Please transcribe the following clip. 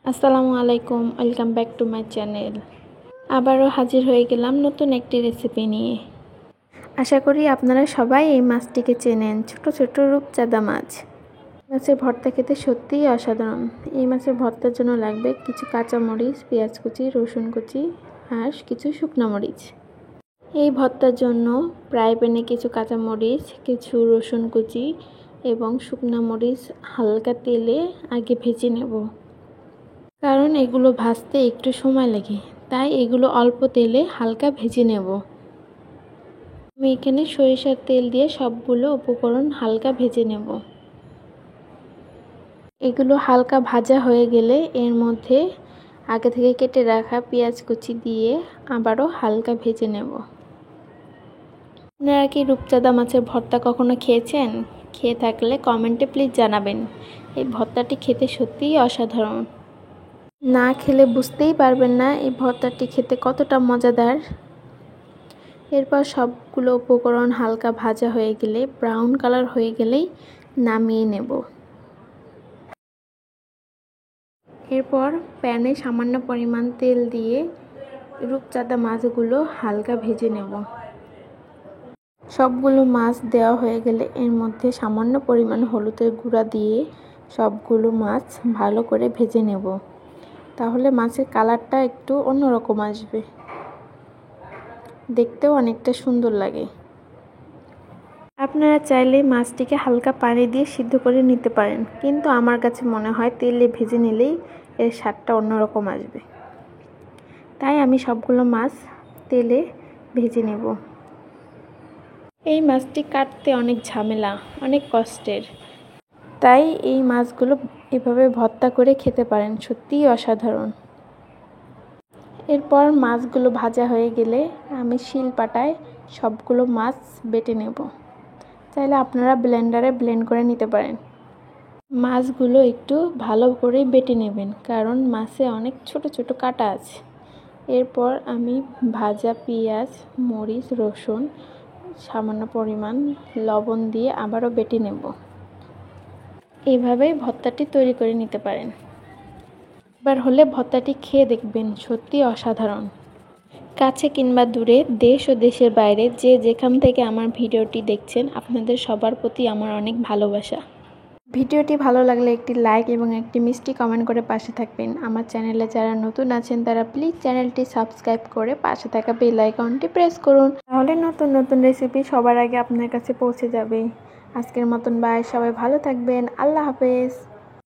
আসসালামু আলাইকুম, welcome back to my channel. আবারও হাজির হয়ে গেলাম নতুন একটি রেসিপি নিয়ে। আশা করি আপনারা সবাই এই মাছটিকে চেনেন, ছোট ছোট রূপচাঁদা মাছ। মাছের ভর্তা খেতে সত্যিই অসাধারণ। এই মাছের ভর্তার জন্য লাগবে কিছু কাঁচামরিচ, পেঁয়াজ কুচি, রসুন কুচি আর কিছু শুকনো মরিচ। এই ভর্তার জন্য ফ্রাই প্যানে কিছু কাঁচামরিচ, কিছু রসুন কুচি এবং শুকনো মরিচ হালকা তেলে আগে ভেজে নেব, কারণ এগুলো ভাজতে একটু সময় লাগে, তাই এগুলো অল্প তেলে হালকা ভেজে নেব। আমি এখানে সরিষার তেল দিয়ে সবগুলো উপকরণ হালকা ভেজে নেব। এগুলো হালকা ভাজা হয়ে গেলে এর মধ্যে আগে থেকে কেটে রাখা পেঁয়াজ কুচি দিয়ে আবারও হালকা ভেজে নেব। আপনারা কি রূপচাঁদা মাছের ভর্তা কখনো খেয়েছেন? খেয়ে থাকলে কমেন্টে প্লিজ জানাবেন। এই ভর্তাটি খেতে সত্যিই অসাধারণ। না খেলে বুঝতেই পারবেন না এই ভর্তাটি খেতে কতটা মজাদার। এরপর সবগুলো উপকরণ হালকা ভাজা হয়ে গেলে, ব্রাউন কালার হয়ে গেলেই নামিয়ে নেব। এরপর প্যানে সামান্য পরিমাণ তেল দিয়ে রূপচাঁদা মাছগুলো হালকা ভেজে নেব। সবগুলো মাছ দেওয়া হয়ে গেলে এর মধ্যে সামান্য পরিমাণ হলুদের গুঁড়া দিয়ে সবগুলো মাছ ভালো করে ভেজে নেব। তাহলে মাছের কালারটা একটু অন্যরকম আসবে, দেখতেও অনেকটা সুন্দর লাগে। আপনারা চাইলে মাছটিকে হালকা পানি দিয়ে সিদ্ধ করে নিতে পারেন, কিন্তু আমার কাছে মনে হয় তেলে ভেজে নিলেই এর স্বাদটা অন্যরকম আসবে। তাই আমি সবগুলো মাছ তেলে ভেজে নেব। এই মাছটি কাটতে অনেক ঝামেলা, অনেক কষ্টের, তাই এই মাছগুলো এভাবে ভর্তা করে খেতে পারেন, সত্যিই অসাধারণ। এরপর মাছগুলো ভাজা হয়ে গেলে আমি শিলপাটায় সবগুলো মাছ বেটে নেব। চাইলে আপনারা ব্লেন্ডারে ব্লেন্ড করে নিতে পারেন। মাছগুলো একটু ভালো করে বেটে নেবেন, কারণ মাছে অনেক ছোট ছোট কাঁটা আছে। এরপর আমি ভাজা পেঁয়াজ, মরিচ, রসুন, সামান্য পরিমাণ লবণ দিয়ে আবারও বেটে নেব। এইভাবেই ভর্তাটি তৈরি করে নিতে পারেন। এবার হলে ভর্তাটি খেয়ে দেখবেন, সত্যি অসাধারণ। কাছে কিংবা দূরে, দেশ ও দেশের বাইরে যে যেখান থেকে আমার ভিডিওটি দেখছেন, আপনাদের সবার প্রতি আমার অনেক ভালোবাসা। ভিডিওটি ভালো লাগলে একটি লাইক এবং একটি মিষ্টি কমেন্ট করে পাশে থাকবেন। আমার চ্যানেলে যারা নতুন আছেন তারা প্লিজ চ্যানেলটি সাবস্ক্রাইব করে পাশে থাকা বেল আইকনটি প্রেস করুন, তাহলে নতুন নতুন রেসিপি সবার আগে আপনার কাছে পৌঁছে যাবে। আজকের মতন বাই, সবাই ভালো থাকবেন। আল্লাহ হাফেজ।